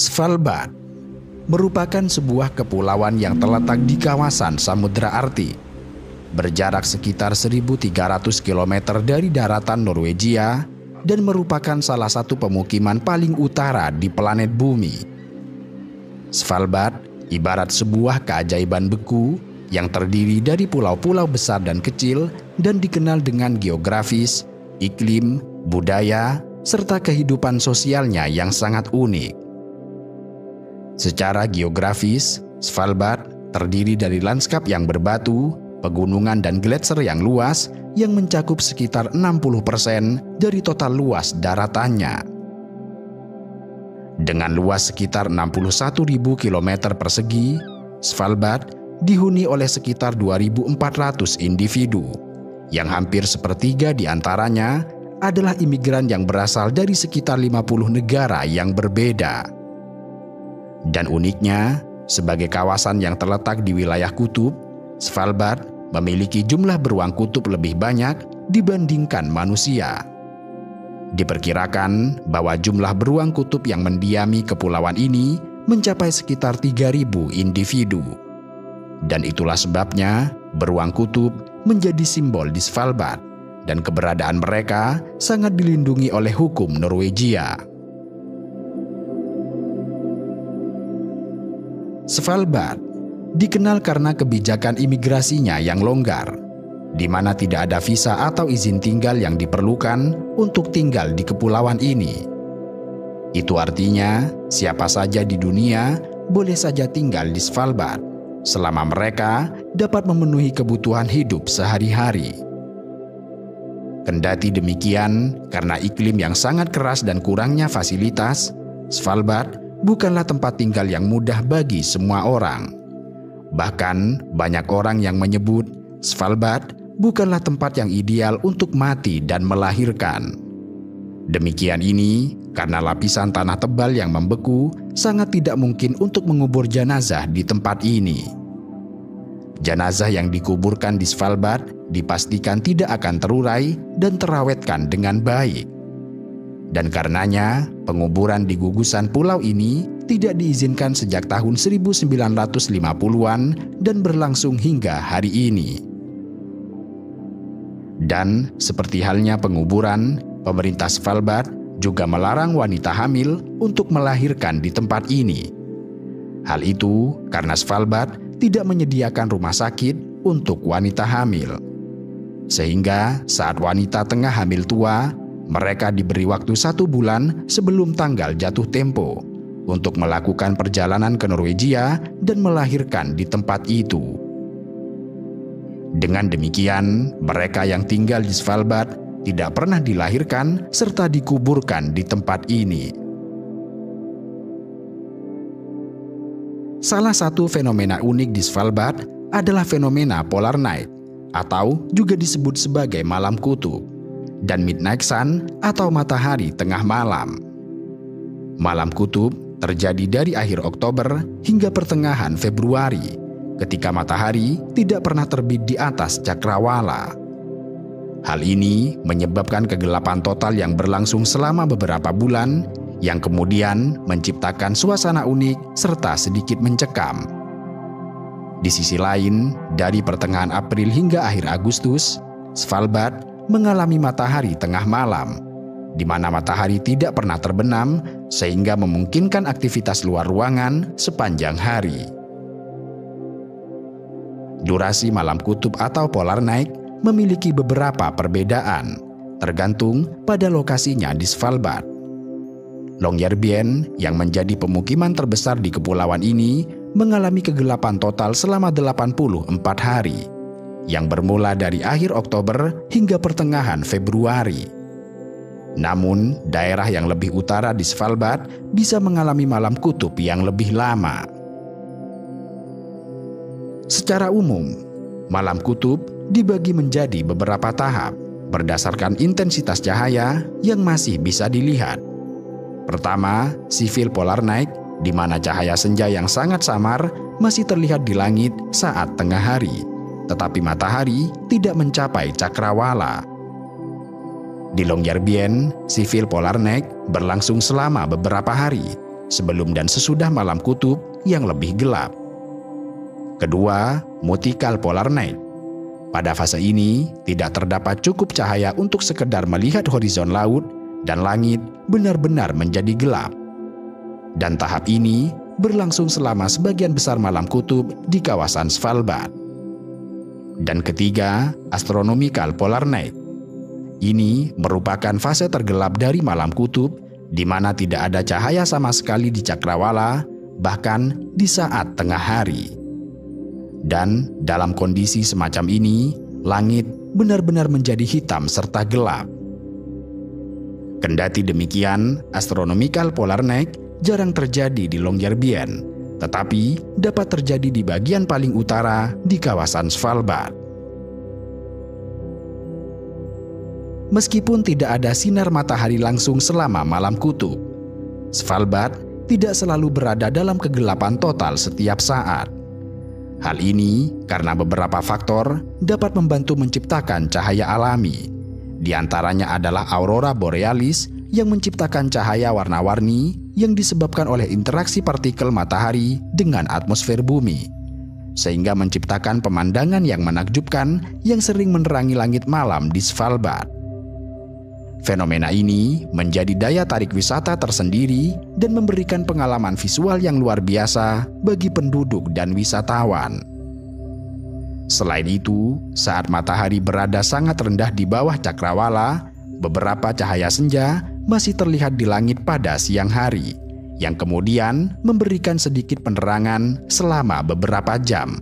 Svalbard merupakan sebuah kepulauan yang terletak di kawasan Samudra Arktik, berjarak sekitar 1.300 km dari daratan Norwegia dan merupakan salah satu pemukiman paling utara di planet Bumi. Svalbard ibarat sebuah keajaiban beku yang terdiri dari pulau-pulau besar dan kecil dan dikenal dengan geografis, iklim, budaya, serta kehidupan sosialnya yang sangat unik. Secara geografis, Svalbard terdiri dari landskap yang berbatu, pegunungan dan gletser yang luas yang mencakup sekitar 60% dari total luas daratannya. Dengan luas sekitar 61.000 km persegi, Svalbard dihuni oleh sekitar 2.400 individu, yang hampir sepertiga di antaranya adalah imigran yang berasal dari sekitar 50 negara yang berbeda. Dan uniknya, sebagai kawasan yang terletak di wilayah kutub, Svalbard memiliki jumlah beruang kutub lebih banyak dibandingkan manusia. Diperkirakan bahwa jumlah beruang kutub yang mendiami kepulauan ini mencapai sekitar 3.000 individu. Dan itulah sebabnya beruang kutub menjadi simbol di Svalbard, dan keberadaan mereka sangat dilindungi oleh hukum Norwegia. Svalbard dikenal karena kebijakan imigrasinya yang longgar, di mana tidak ada visa atau izin tinggal yang diperlukan untuk tinggal di kepulauan ini. Itu artinya siapa saja di dunia boleh saja tinggal di Svalbard, selama mereka dapat memenuhi kebutuhan hidup sehari-hari. Kendati demikian, karena iklim yang sangat keras dan kurangnya fasilitas, Svalbard bukanlah tempat tinggal yang mudah bagi semua orang. Bahkan banyak orang yang menyebut Svalbard bukanlah tempat yang ideal untuk mati dan melahirkan. Demikian ini karena lapisan tanah tebal yang membeku sangat tidak mungkin untuk mengubur jenazah di tempat ini. Jenazah yang dikuburkan di Svalbard dipastikan tidak akan terurai dan terawetkan dengan baik. Dan karenanya, penguburan di gugusan pulau ini tidak diizinkan sejak tahun 1950-an dan berlangsung hingga hari ini. Dan seperti halnya penguburan, pemerintah Svalbard juga melarang wanita hamil untuk melahirkan di tempat ini. Hal itu karena Svalbard tidak menyediakan rumah sakit untuk wanita hamil. Sehingga saat wanita tengah hamil tua, mereka diberi waktu 1 bulan sebelum tanggal jatuh tempo untuk melakukan perjalanan ke Norwegia dan melahirkan di tempat itu. Dengan demikian, mereka yang tinggal di Svalbard tidak pernah dilahirkan serta dikuburkan di tempat ini. Salah satu fenomena unik di Svalbard adalah fenomena polar night, atau juga disebut sebagai malam kutub, dan midnight sun atau matahari tengah malam. Malam kutub terjadi dari akhir Oktober hingga pertengahan Februari, ketika matahari tidak pernah terbit di atas cakrawala. Hal ini menyebabkan kegelapan total yang berlangsung selama beberapa bulan, yang kemudian menciptakan suasana unik serta sedikit mencekam. Di sisi lain, dari pertengahan April hingga akhir Agustus, Svalbard mengalami matahari tengah malam, di mana matahari tidak pernah terbenam sehingga memungkinkan aktivitas luar ruangan sepanjang hari. Durasi malam kutub atau polar night memiliki beberapa perbedaan, tergantung pada lokasinya di Svalbard. Longyearbyen yang menjadi pemukiman terbesar di kepulauan ini mengalami kegelapan total selama 84 hari, yang bermula dari akhir Oktober hingga pertengahan Februari. Namun, daerah yang lebih utara di Svalbard bisa mengalami malam kutub yang lebih lama. Secara umum, malam kutub dibagi menjadi beberapa tahap berdasarkan intensitas cahaya yang masih bisa dilihat. Pertama, sivil polar night, di mana cahaya senja yang sangat samar masih terlihat di langit saat tengah hari, tetapi matahari tidak mencapai cakrawala. Di Longyearbyen, sivil polar night berlangsung selama beberapa hari, sebelum dan sesudah malam kutub yang lebih gelap. Kedua, Motikal Polar Night. Pada fase ini, tidak terdapat cukup cahaya untuk sekedar melihat horizon laut dan langit benar-benar menjadi gelap. Dan tahap ini berlangsung selama sebagian besar malam kutub di kawasan Svalbard. Dan ketiga, Astronomical Polar Night. Ini merupakan fase tergelap dari malam kutub di mana tidak ada cahaya sama sekali di cakrawala, bahkan di saat tengah hari. Dan dalam kondisi semacam ini, langit benar-benar menjadi hitam serta gelap. Kendati demikian, Astronomical Polar Night jarang terjadi di Longyearbyen, tetapi dapat terjadi di bagian paling utara di kawasan Svalbard. Meskipun tidak ada sinar matahari langsung selama malam kutub, Svalbard tidak selalu berada dalam kegelapan total setiap saat. Hal ini karena beberapa faktor dapat membantu menciptakan cahaya alami. Di antaranya adalah aurora borealis yang menciptakan cahaya warna-warni yang disebabkan oleh interaksi partikel matahari dengan atmosfer bumi, sehingga menciptakan pemandangan yang menakjubkan yang sering menerangi langit malam di Svalbard. Fenomena ini menjadi daya tarik wisata tersendiri dan memberikan pengalaman visual yang luar biasa bagi penduduk dan wisatawan. Selain itu, saat matahari berada sangat rendah di bawah cakrawala, beberapa cahaya senja masih terlihat di langit pada siang hari, yang kemudian memberikan sedikit penerangan selama beberapa jam.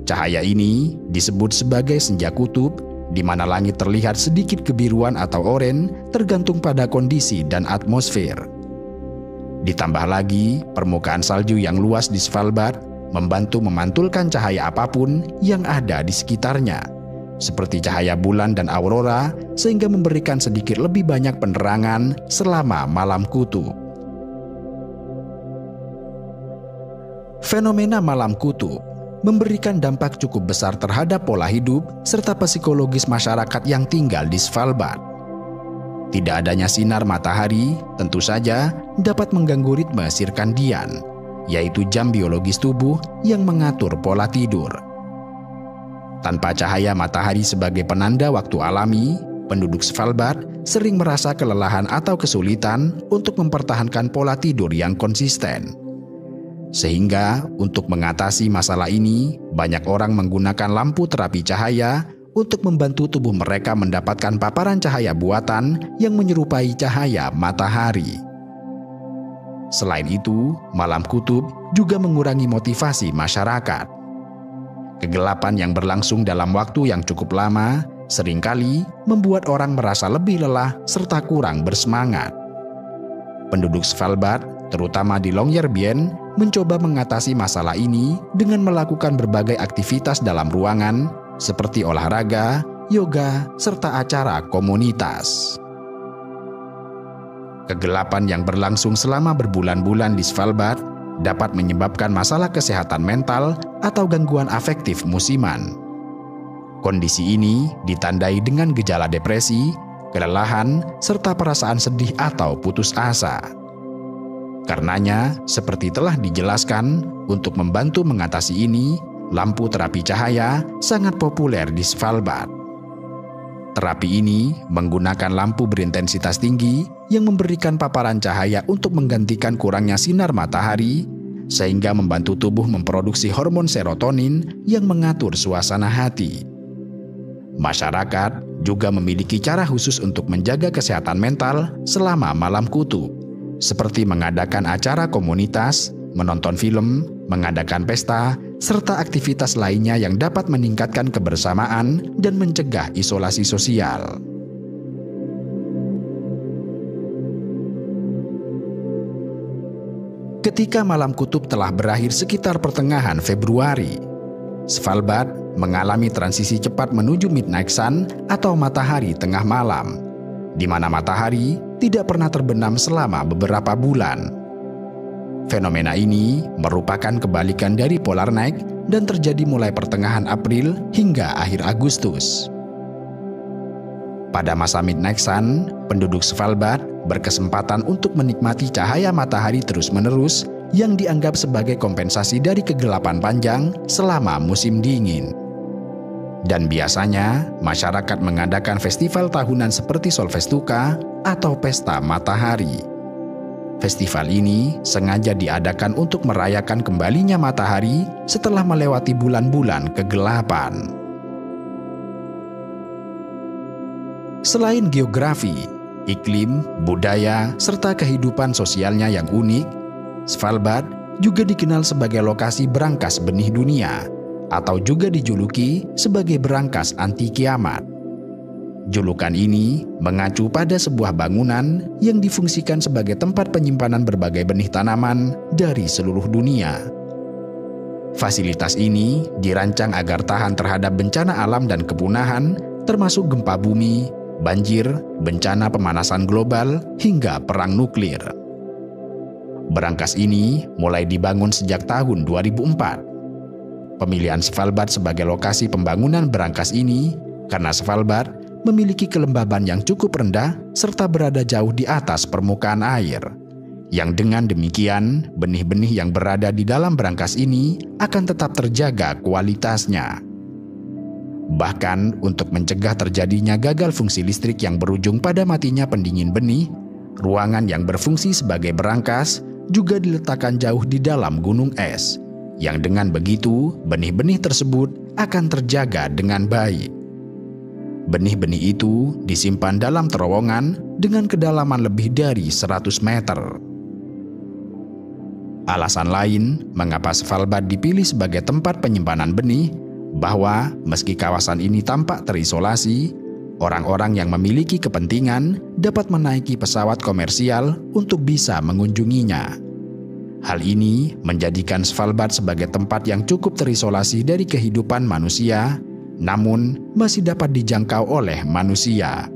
Cahaya ini disebut sebagai senja kutub, di mana langit terlihat sedikit kebiruan atau oranye tergantung pada kondisi dan atmosfer. Ditambah lagi, permukaan salju yang luas di Svalbard membantu memantulkan cahaya apapun yang ada di sekitarnya, seperti cahaya bulan dan aurora, sehingga memberikan sedikit lebih banyak penerangan selama malam kutub. Fenomena malam kutub memberikan dampak cukup besar terhadap pola hidup serta psikologis masyarakat yang tinggal di Svalbard. Tidak adanya sinar matahari tentu saja dapat mengganggu ritme sirkadian, yaitu jam biologis tubuh yang mengatur pola tidur. Tanpa cahaya matahari sebagai penanda waktu alami, penduduk Svalbard sering merasa kelelahan atau kesulitan untuk mempertahankan pola tidur yang konsisten. Sehingga untuk mengatasi masalah ini, banyak orang menggunakan lampu terapi cahaya untuk membantu tubuh mereka mendapatkan paparan cahaya buatan yang menyerupai cahaya matahari. Selain itu, malam kutub juga mengurangi motivasi masyarakat. Kegelapan yang berlangsung dalam waktu yang cukup lama seringkali membuat orang merasa lebih lelah serta kurang bersemangat. Penduduk Svalbard, terutama di Longyearbyen, mencoba mengatasi masalah ini dengan melakukan berbagai aktivitas dalam ruangan seperti olahraga, yoga, serta acara komunitas. Kegelapan yang berlangsung selama berbulan-bulan di Svalbard dapat menyebabkan masalah kesehatan mental atau gangguan afektif musiman. Kondisi ini ditandai dengan gejala depresi, kelelahan, serta perasaan sedih atau putus asa. Karenanya, seperti telah dijelaskan, untuk membantu mengatasi ini, lampu terapi cahaya sangat populer di Svalbard. Terapi ini menggunakan lampu berintensitas tinggi yang memberikan paparan cahaya untuk menggantikan kurangnya sinar matahari, sehingga membantu tubuh memproduksi hormon serotonin yang mengatur suasana hati. Masyarakat juga memiliki cara khusus untuk menjaga kesehatan mental selama malam kutub, seperti mengadakan acara komunitas, menonton film, mengadakan pesta, serta aktivitas lainnya yang dapat meningkatkan kebersamaan dan mencegah isolasi sosial. Ketika malam kutub telah berakhir sekitar pertengahan Februari, Svalbard mengalami transisi cepat menuju midnight sun atau matahari tengah malam, di mana matahari tidak pernah terbenam selama beberapa bulan. Fenomena ini merupakan kebalikan dari polar night dan terjadi mulai pertengahan April hingga akhir Agustus. Pada masa midnight sun, penduduk Svalbard berkesempatan untuk menikmati cahaya matahari terus-menerus yang dianggap sebagai kompensasi dari kegelapan panjang selama musim dingin. Dan biasanya, masyarakat mengadakan festival tahunan seperti Solvestuka atau Pesta Matahari. Festival ini sengaja diadakan untuk merayakan kembalinya matahari setelah melewati bulan-bulan kegelapan. Selain geografi, iklim, budaya, serta kehidupan sosialnya yang unik, Svalbard juga dikenal sebagai lokasi berangkas benih dunia, atau juga dijuluki sebagai berangkas anti kiamat. Julukan ini mengacu pada sebuah bangunan yang difungsikan sebagai tempat penyimpanan berbagai benih tanaman dari seluruh dunia. Fasilitas ini dirancang agar tahan terhadap bencana alam dan kepunahan, termasuk gempa bumi, banjir, bencana pemanasan global, hingga perang nuklir. Berangkas ini mulai dibangun sejak tahun 2004. Pemilihan Svalbard sebagai lokasi pembangunan berangkas ini karena Svalbard memiliki kelembaban yang cukup rendah serta berada jauh di atas permukaan air. Yang dengan demikian, benih-benih yang berada di dalam berangkas ini akan tetap terjaga kualitasnya. Bahkan untuk mencegah terjadinya gagal fungsi listrik yang berujung pada matinya pendingin benih, ruangan yang berfungsi sebagai berangkas juga diletakkan jauh di dalam gunung es, yang dengan begitu benih-benih tersebut akan terjaga dengan baik. Benih-benih itu disimpan dalam terowongan dengan kedalaman lebih dari 100 meter. Alasan lain mengapa Svalbard dipilih sebagai tempat penyimpanan benih, bahwa meski kawasan ini tampak terisolasi, orang-orang yang memiliki kepentingan dapat menaiki pesawat komersial untuk bisa mengunjunginya. Hal ini menjadikan Svalbard sebagai tempat yang cukup terisolasi dari kehidupan manusia, namun masih dapat dijangkau oleh manusia.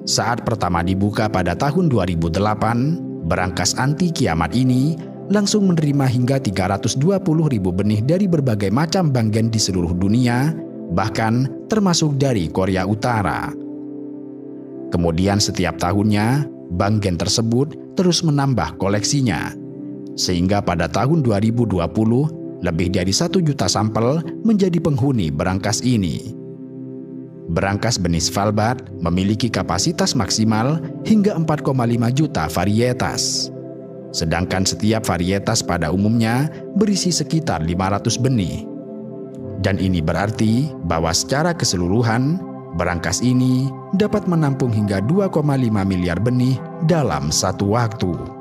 Saat pertama dibuka pada tahun 2008, berangkas anti kiamat ini langsung menerima hingga 320.000 benih dari berbagai macam banggen di seluruh dunia, bahkan termasuk dari Korea Utara. Kemudian setiap tahunnya, banggen tersebut terus menambah koleksinya, sehingga pada tahun 2020, lebih dari 1 juta sampel menjadi penghuni berangkas ini. Berangkas benih Svalbard memiliki kapasitas maksimal hingga 4,5 juta varietas. Sedangkan setiap varietas pada umumnya berisi sekitar 500 benih. Dan ini berarti bahwa secara keseluruhan, berangkas ini dapat menampung hingga 2,5 miliar benih dalam satu waktu.